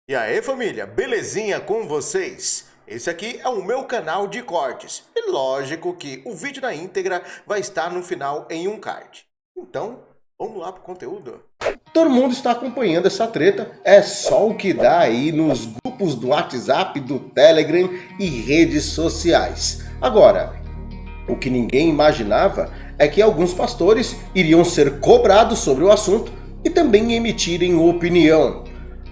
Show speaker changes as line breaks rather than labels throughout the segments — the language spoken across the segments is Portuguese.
E aí, família, belezinha com vocês? Esse aqui é o meu canal de cortes. E lógico que o vídeo na íntegra vai estar no final em um card. Então, vamos lá pro conteúdo. Todo mundo está acompanhando essa treta, é só o que dá aí nos grupos do WhatsApp, do Telegram e redes sociais. Agora, o que ninguém imaginava é que alguns pastores iriam ser cobrados sobre o assunto e também emitirem opinião.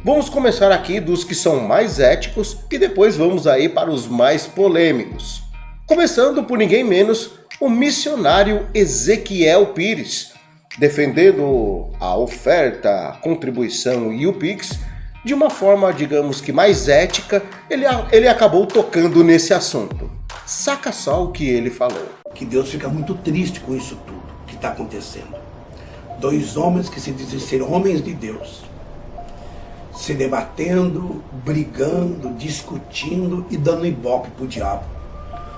Vamos começar aqui dos que são mais éticos e depois vamos aí para os mais polêmicos. Começando por ninguém menos o missionário Ezequiel Pires, defendendo a oferta, a contribuição e o Pix de uma forma, digamos que mais ética, ele acabou tocando nesse assunto. Saca só o que ele falou.
Que Deus fica muito triste com isso tudo que está acontecendo. Dois homens que se dizem ser homens de Deus, se debatendo, brigando, discutindo e dando ibope pro diabo.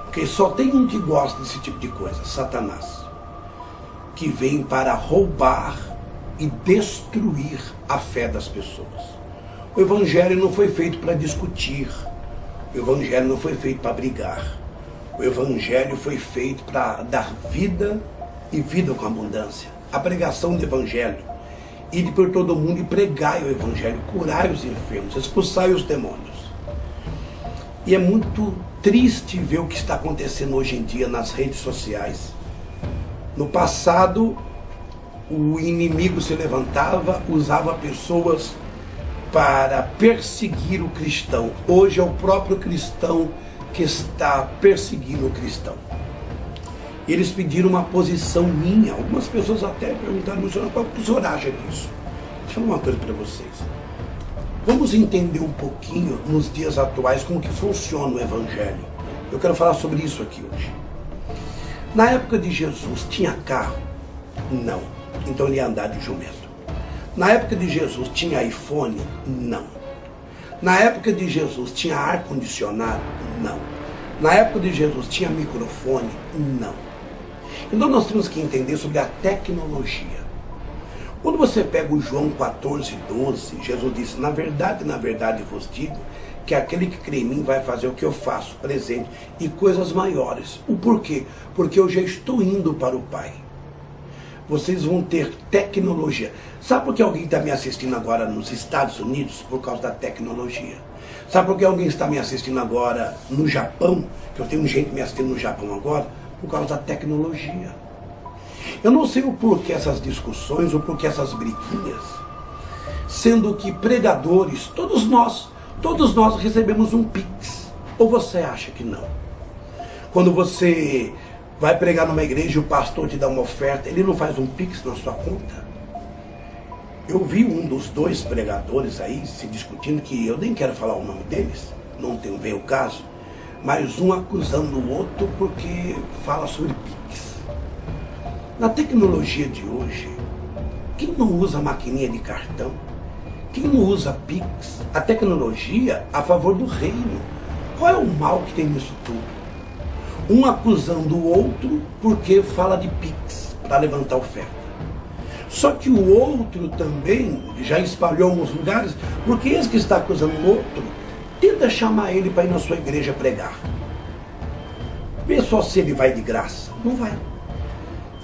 Porque só tem um que gosta desse tipo de coisa, Satanás, que vem para roubar e destruir a fé das pessoas. O evangelho não foi feito para discutir, o evangelho não foi feito para brigar, o evangelho foi feito para dar vida e vida com abundância. A pregação do evangelho, ide por todo mundo e pregai o evangelho, curai os enfermos, expulsai os demônios. E é muito triste ver o que está acontecendo hoje em dia nas redes sociais. No passado, o inimigo se levantava, usava pessoas para perseguir o cristão. Hoje é o próprio cristão que está perseguindo o cristão. Eles pediram uma posição minha. Algumas pessoas até perguntaram, missionário, qual que o senhor acha disso? Deixa eu falar uma coisa para vocês. Vamos entender um pouquinho, nos dias atuais, como que funciona o evangelho. Eu quero falar sobre isso aqui hoje. Na época de Jesus, tinha carro? Não. Então ele ia andar de jumento. Na época de Jesus, tinha iPhone? Não. Na época de Jesus, tinha ar-condicionado? Não. Na época de Jesus, tinha microfone? Não. Então nós temos que entender sobre a tecnologia. Quando você pega o João 14:12, Jesus disse, na verdade vos digo, que aquele que crê em mim vai fazer o que eu faço, presente, e coisas maiores. O porquê? Porque eu já estou indo para o Pai. Vocês vão ter tecnologia. Sabe por que alguém está me assistindo agora nos Estados Unidos? Por causa da tecnologia. Sabe por que alguém está me assistindo agora no Japão? Que eu tenho gente me assistindo no Japão agora? Por causa da tecnologia. Eu não sei o porquê essas discussões, o porquê essas briguinhas, sendo que pregadores, todos nós recebemos um Pix. Ou você acha que não? Quando você vai pregar numa igreja e o pastor te dá uma oferta, ele não faz um Pix na sua conta? Eu vi um dos dois pregadores aí se discutindo, que eu nem quero falar o nome deles, não tem veio o caso, mas um acusando o outro porque fala sobre Pix. Na tecnologia de hoje, quem não usa maquininha de cartão? Quem não usa Pix? A tecnologia a favor do reino. Qual é o mal que tem nisso tudo? Um acusando o outro porque fala de Pix para levantar oferta. Só que o outro também já espalhou em alguns lugares, porque esse que está acusando o outro, tenta chamar ele para ir na sua igreja pregar. Vê só se ele vai de graça. Não vai.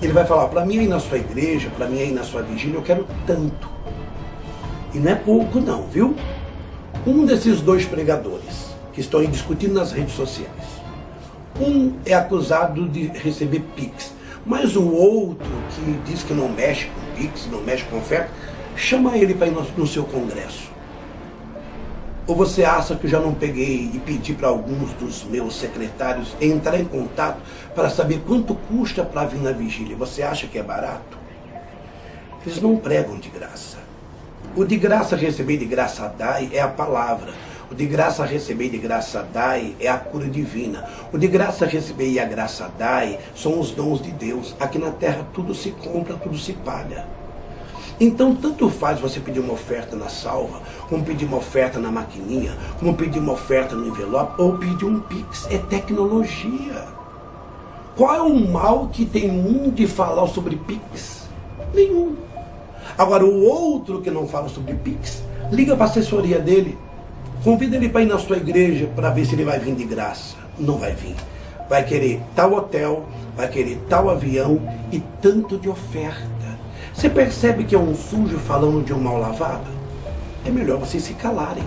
Ele vai falar, para mim ir na sua igreja, para mim ir na sua vigília, eu quero tanto. E não é pouco não, viu? Um desses dois pregadores, que estão aí discutindo nas redes sociais, um é acusado de receber Pix, mas o outro, que diz que não mexe com Pix, não mexe com oferta, chama ele para ir no seu congresso. Ou você acha que eu já não peguei e pedi para alguns dos meus secretários entrar em contato para saber quanto custa para vir na vigília? Você acha que é barato? Eles não pregam de graça. O de graça receber, de graça dai é a palavra. O de graça receber, de graça dai é a cura divina. O de graça receber e a graça dai são os dons de Deus. Aqui na terra tudo se compra, tudo se paga. Então tanto faz você pedir uma oferta na salva, como pedir uma oferta na maquininha, como pedir uma oferta no envelope, ou pedir um Pix. É tecnologia. Qual é o mal que tem um de falar sobre Pix? Nenhum. Agora o outro que não fala sobre Pix, liga para a assessoria dele. Convida ele para ir na sua igreja para ver se ele vai vir de graça. Não vai vir. Vai querer tal hotel, vai querer tal avião e tanto de oferta. Você percebe que é um sujo falando de um mal lavado? É melhor vocês se calarem,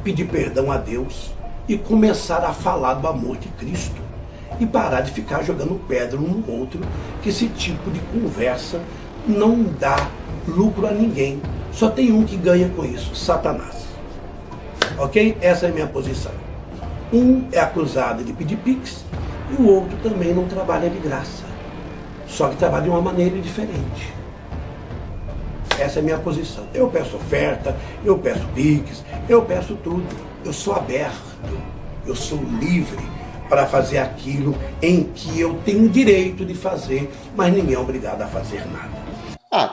pedir perdão a Deus e começar a falar do amor de Cristo. E parar de ficar jogando pedra um no outro, que esse tipo de conversa não dá lucro a ninguém. Só tem um que ganha com isso, Satanás. Ok? Essa é a minha posição. Um é acusado de pedir pix e o outro também não trabalha de graça. Só que trabalha de uma maneira diferente. Essa é a minha posição. Eu peço oferta, eu peço pix, eu peço tudo. Eu sou aberto, eu sou livre para fazer aquilo em que eu tenho direito de fazer, mas ninguém é obrigado a fazer nada.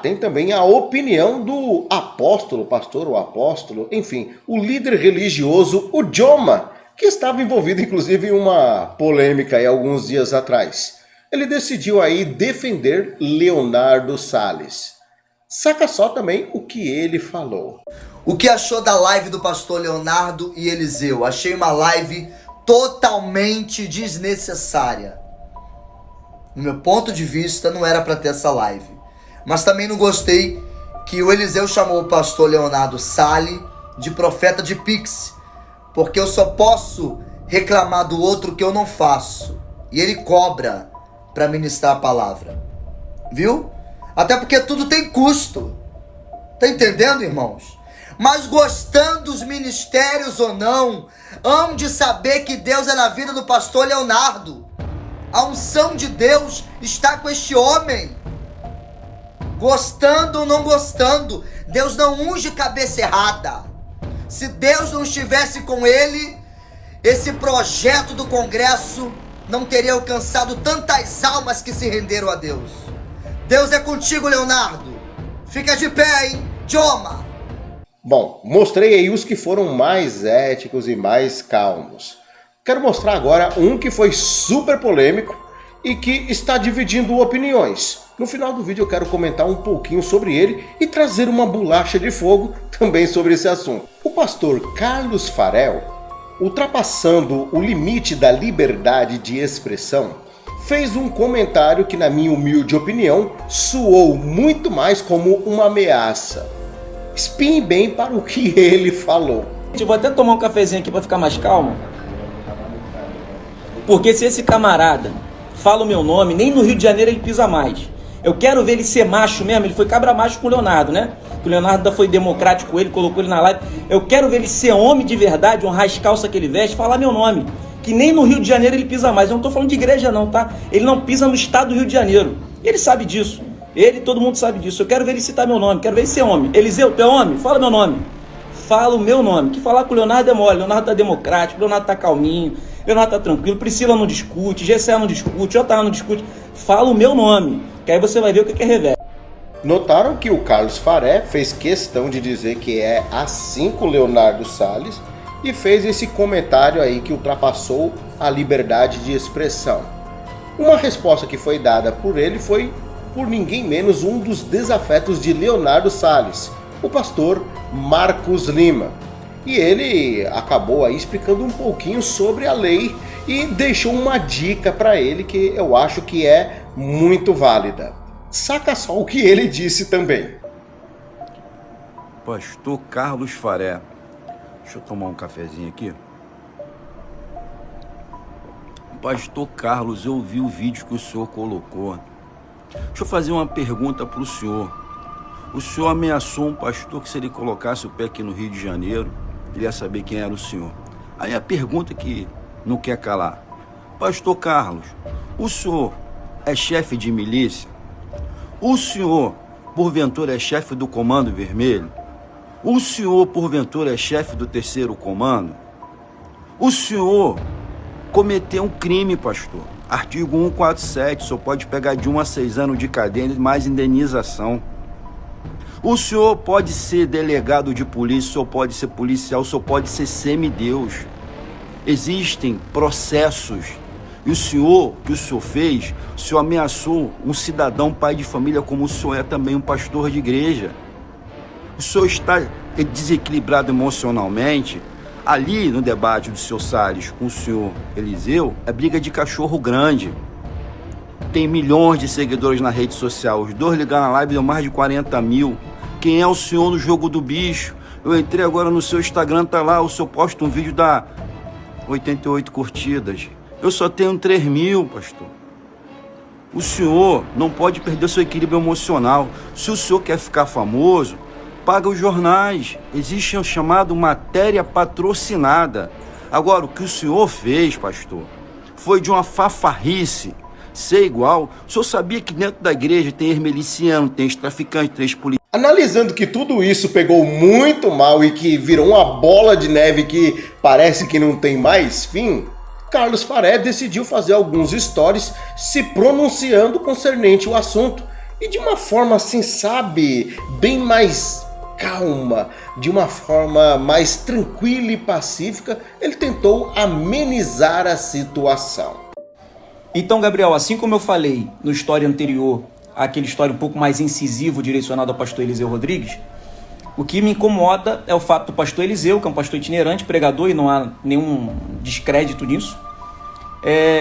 Tem também a opinião do apóstolo, pastor ou apóstolo, enfim, o líder religioso, o Joma, que estava envolvido inclusive em uma polêmica aí alguns dias atrás. Ele decidiu aí defender Leonardo Salles. Saca só também o que ele falou.
O que achou da live do pastor Leonardo e Eliseu? Achei uma live totalmente desnecessária. No meu ponto de vista, não era para ter essa live. Mas também não gostei que o Eliseu chamou o pastor Leonardo Salles de profeta de pix, porque eu só posso reclamar do outro que eu não faço. E ele cobra para ministrar a palavra. Viu? Até porque tudo tem custo. Tá entendendo, irmãos? Mas gostando dos ministérios ou não, amo de saber que Deus é na vida do pastor Leonardo. A unção de Deus está com este homem. Gostando ou não gostando, Deus não unge cabeça errada. Se Deus não estivesse com ele, esse projeto do Congresso não teria alcançado tantas almas que se renderam a Deus. Deus é contigo, Leonardo. Fica de pé, hein? Joma!
Bom, mostrei aí os que foram mais éticos e mais calmos. Quero mostrar agora um que foi super polêmico e que está dividindo opiniões. No final do vídeo eu quero comentar um pouquinho sobre ele e trazer uma bolacha de fogo também sobre esse assunto. O pastor Carlos Farel, ultrapassando o limite da liberdade de expressão, fez um comentário que, na minha humilde opinião, soou muito mais como uma ameaça. Espiem bem para o que ele falou.
Eu vou até tomar um cafezinho aqui para ficar mais calmo. Porque se esse camarada fala o meu nome, nem no Rio de Janeiro ele pisa mais. Eu quero ver ele ser macho mesmo. Ele foi cabra macho com o Leonardo, né? O Leonardo foi democrático com ele, colocou ele na live. Eu quero ver ele ser homem de verdade, honrar as calças que ele veste, falar meu nome. Que nem no Rio de Janeiro ele pisa mais. Eu não tô falando de igreja não, tá? Ele não pisa no estado do Rio de Janeiro. Ele sabe disso. Todo mundo sabe disso. Eu quero ver ele citar meu nome, quero ver ele ser homem. Eliseu, tu é homem? Fala meu nome. Fala o meu nome. Que falar com o Leonardo é mole. Leonardo tá democrático, Leonardo tá calminho, Leonardo tá tranquilo, Priscila não discute, Gessé não discute, JA não discute. Fala o meu nome, que aí você vai ver o que é reverso.
Notaram que o Carlos Faré fez questão de dizer que é assim com o Leonardo Salles e fez esse comentário aí que ultrapassou a liberdade de expressão. Uma resposta que foi dada por ele foi por ninguém menos um dos desafetos de Leonardo Salles, o pastor Marcos Lima. E ele acabou aí explicando um pouquinho sobre a lei e deixou uma dica para ele que eu acho que é muito válida. Saca só o que ele disse também.
Pastor Carlos Faré. Deixa eu tomar um cafezinho aqui. Pastor Carlos, eu vi o vídeo que o senhor colocou. Deixa eu fazer uma pergunta para o senhor. O senhor ameaçou um pastor que se ele colocasse o pé aqui no Rio de Janeiro, ele ia saber quem era o senhor. Aí a pergunta que não quer calar. Pastor Carlos, o senhor é chefe de milícia? O senhor, porventura, é chefe do Comando Vermelho? O senhor, porventura, é chefe do 3º Comando? O senhor cometeu um crime, pastor. Artigo 147, o senhor pode pegar de 1 a 6 anos de cadeia mais indenização. O senhor pode ser delegado de polícia, o senhor pode ser policial, o senhor pode ser semideus. Existem processos. E o senhor, que o senhor fez, o senhor ameaçou um cidadão, pai de família, como o senhor é também um pastor de igreja. O senhor está desequilibrado emocionalmente. Ali no debate do senhor Salles com o senhor Eliseu, é briga de cachorro grande. Tem milhões de seguidores na rede social. Os dois ligaram na live, deu mais de 40 mil. Quem é o senhor no jogo do bicho? Eu entrei agora no seu Instagram, tá lá, o senhor posta um vídeo da 88 curtidas. Eu só tenho 3 mil, pastor. O senhor não pode perder seu equilíbrio emocional. Se o senhor quer ficar famoso, paga os jornais. Existe o chamado matéria patrocinada. Agora, o que o senhor fez, pastor, foi de uma fafarrice. Ser igual. O senhor sabia que dentro da igreja tem ex-miliciano, tem ex-traficante, tem ex-policial?
Analisando que tudo isso pegou muito mal e que virou uma bola de neve que parece que não tem mais fim, Carlos Faré decidiu fazer alguns stories se pronunciando concernente o assunto. E de uma forma, assim, sabe, bem mais calma, de uma forma mais tranquila e pacífica, ele tentou amenizar a situação.
Então, Gabriel, assim como eu falei no story anterior, aquele story um pouco mais incisivo direcionado ao pastor Eliseu Rodrigues, o que me incomoda é o fato do pastor Eliseu, que é um pastor itinerante, pregador, e não há nenhum descrédito nisso,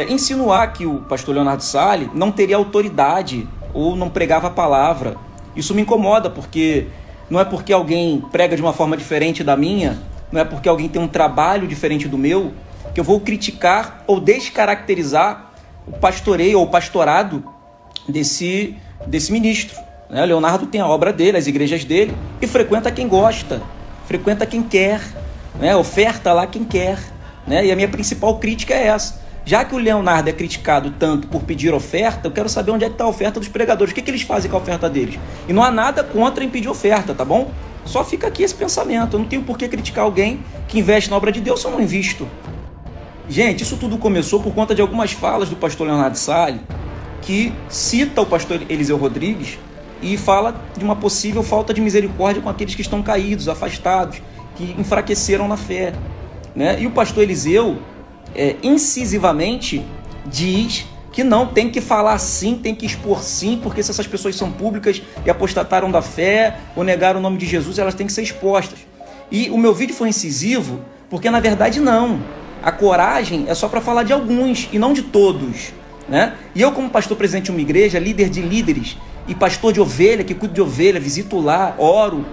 insinuar que o pastor Leonardo Salles não teria autoridade ou não pregava a palavra. Isso me incomoda, porque não é porque alguém prega de uma forma diferente da minha, não é porque alguém tem um trabalho diferente do meu, que eu vou criticar ou descaracterizar o pastoreio ou o pastorado desse ministro. Né? Leonardo tem a obra dele, as igrejas dele, e frequenta quem gosta, frequenta quem quer, né? Oferta lá quem quer. Né? E a minha principal crítica é essa. Já que o Leonardo é criticado tanto por pedir oferta, eu quero saber onde é que está a oferta dos pregadores. O que eles fazem com a oferta deles? E não há nada contra em pedir oferta, tá bom? Só fica aqui esse pensamento. Eu não tenho por que criticar alguém que investe na obra de Deus se eu não invisto. Gente, isso tudo começou por conta de algumas falas do pastor Leonardo Salles, que cita o pastor Eliseu Rodrigues e fala de uma possível falta de misericórdia com aqueles que estão caídos, afastados, que enfraqueceram na fé. Né? E o pastor Eliseu, incisivamente, diz que não, tem que falar sim, tem que expor sim, porque se essas pessoas são públicas e apostataram da fé ou negaram o nome de Jesus, elas têm que ser expostas. E o meu vídeo foi incisivo porque, na verdade, não. A coragem é só para falar de alguns e não de todos. Né? E eu, como pastor presidente de uma igreja, líder de líderes e pastor de ovelha, que cuido de ovelha, visito lá, oro,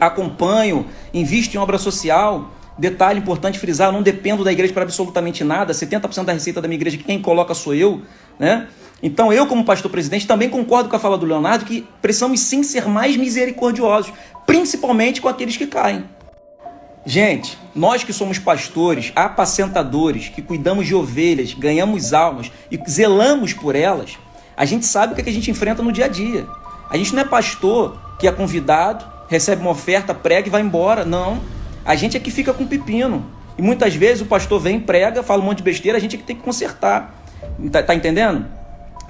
acompanho, invisto em obra social. Detalhe importante frisar, eu não dependo da igreja para absolutamente nada. 70% da receita da minha igreja, quem coloca sou eu. Né? Então eu, como pastor presidente, também concordo com a fala do Leonardo que precisamos sim ser mais misericordiosos, principalmente com aqueles que caem. Gente, nós que somos pastores, apacentadores, que cuidamos de ovelhas, ganhamos almas e zelamos por elas, a gente sabe o que a gente enfrenta no dia a dia. A gente não é pastor que é convidado, recebe uma oferta, prega e vai embora. Não. A gente é que fica com pepino. E muitas vezes o pastor vem, prega, fala um monte de besteira, a gente é que tem que consertar. Tá entendendo?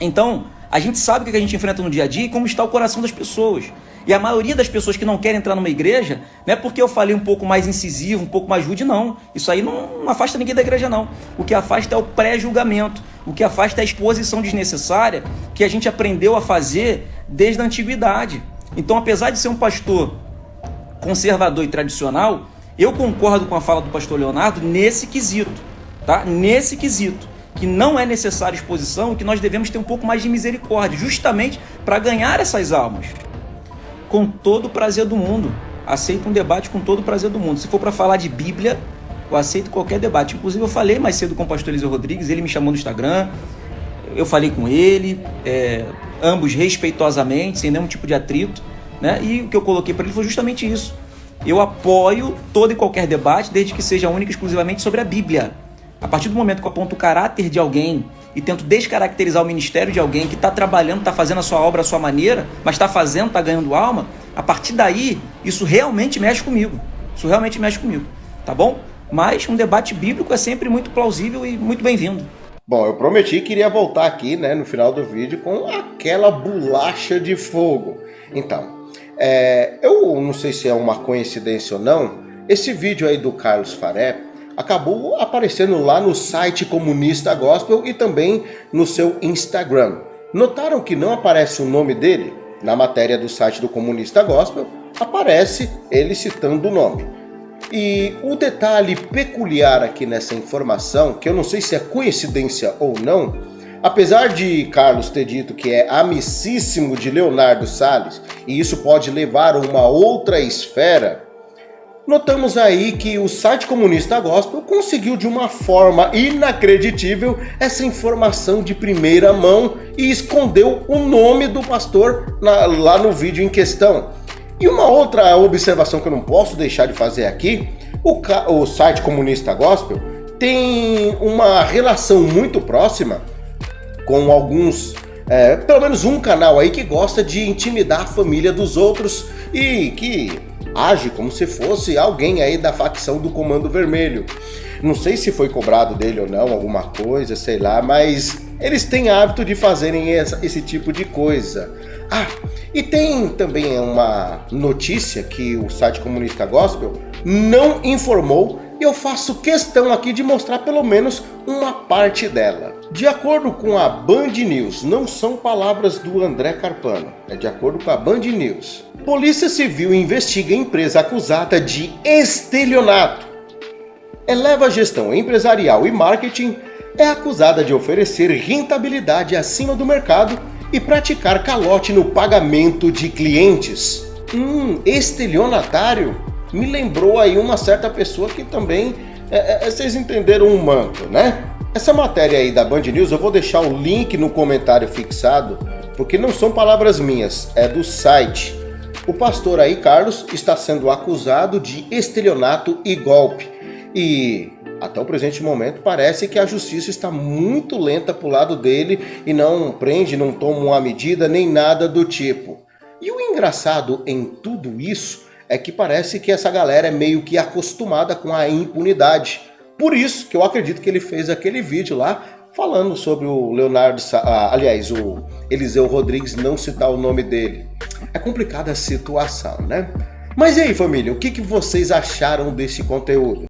Então, a gente sabe o que a gente enfrenta no dia a dia e como está o coração das pessoas. E a maioria das pessoas que não querem entrar numa igreja, não é porque eu falei um pouco mais incisivo, um pouco mais rude, não. Isso aí não afasta ninguém da igreja, não. O que afasta é o pré-julgamento. O que afasta é a exposição desnecessária que a gente aprendeu a fazer desde a antiguidade. Então, apesar de ser um pastor conservador e tradicional, eu concordo com a fala do pastor Leonardo nesse quesito, tá? Nesse quesito, que não é necessária exposição, que nós devemos ter um pouco mais de misericórdia, justamente para ganhar essas almas. Com todo o prazer do mundo. Aceito um debate com todo o prazer do mundo. Se for para falar de Bíblia, eu aceito qualquer debate. Inclusive, eu falei mais cedo com o pastor Eliseu Rodrigues, ele me chamou no Instagram, eu falei com ele, ambos respeitosamente, sem nenhum tipo de atrito, né? E o que eu coloquei para ele foi justamente isso. Eu apoio todo e qualquer debate, desde que seja único e exclusivamente sobre a Bíblia. A partir do momento que eu aponto o caráter de alguém e tento descaracterizar o ministério de alguém que está trabalhando, está fazendo a sua obra à sua maneira, mas está fazendo, está ganhando alma, a partir daí, isso realmente mexe comigo. Isso realmente mexe comigo, tá bom? Mas um debate bíblico é sempre muito plausível e muito bem-vindo.
Bom, eu prometi que iria voltar aqui, né, no final do vídeo com aquela bolacha de fogo. Então, eu não sei se é uma coincidência ou não, esse vídeo aí do Carlos Faré acabou aparecendo lá no site Comunista Gospel e também no seu Instagram. Notaram que não aparece o nome dele? Na matéria do site do Comunista Gospel, aparece ele citando o nome. E o detalhe peculiar aqui nessa informação, que eu não sei se é coincidência ou não, apesar de Carlos ter dito que é amicíssimo de Leonardo Salles, e isso pode levar a uma outra esfera, notamos aí que o site Comunista Gospel conseguiu de uma forma inacreditável essa informação de primeira mão e escondeu o nome do pastor lá no vídeo em questão. E uma outra observação que eu não posso deixar de fazer aqui, o site Comunista Gospel tem uma relação muito próxima com alguns, pelo menos um canal aí que gosta de intimidar a família dos outros e que age como se fosse alguém aí da facção do Comando Vermelho. Não sei se foi cobrado dele ou não, alguma coisa, sei lá, mas eles têm hábito de fazerem esse tipo de coisa. E tem também uma notícia que o site Comunista Gospel não informou e eu faço questão aqui de mostrar pelo menos uma parte dela. De acordo com a Band News, não são palavras do André Carpano, é de acordo com a Band News. Polícia Civil investiga a empresa acusada de estelionato. Eleva Gestão Empresarial e Marketing é acusada de oferecer rentabilidade acima do mercado e praticar calote no pagamento de clientes. Estelionatário? Me lembrou aí uma certa pessoa que também, vocês entenderam um manto, né? Essa matéria aí da Band News, eu vou deixar o link no comentário fixado, porque não são palavras minhas, é do site. O pastor aí, Carlos, está sendo acusado de estelionato e golpe. E até o presente momento parece que a justiça está muito lenta pro lado dele e não prende, não toma uma medida nem nada do tipo. E o engraçado em tudo isso é que parece que essa galera é meio que acostumada com a impunidade. Por isso que eu acredito que ele fez aquele vídeo lá falando sobre o o Eliseu Rodrigues, não citar o nome dele. É complicada a situação, né? Mas e aí, família, o que vocês acharam desse conteúdo?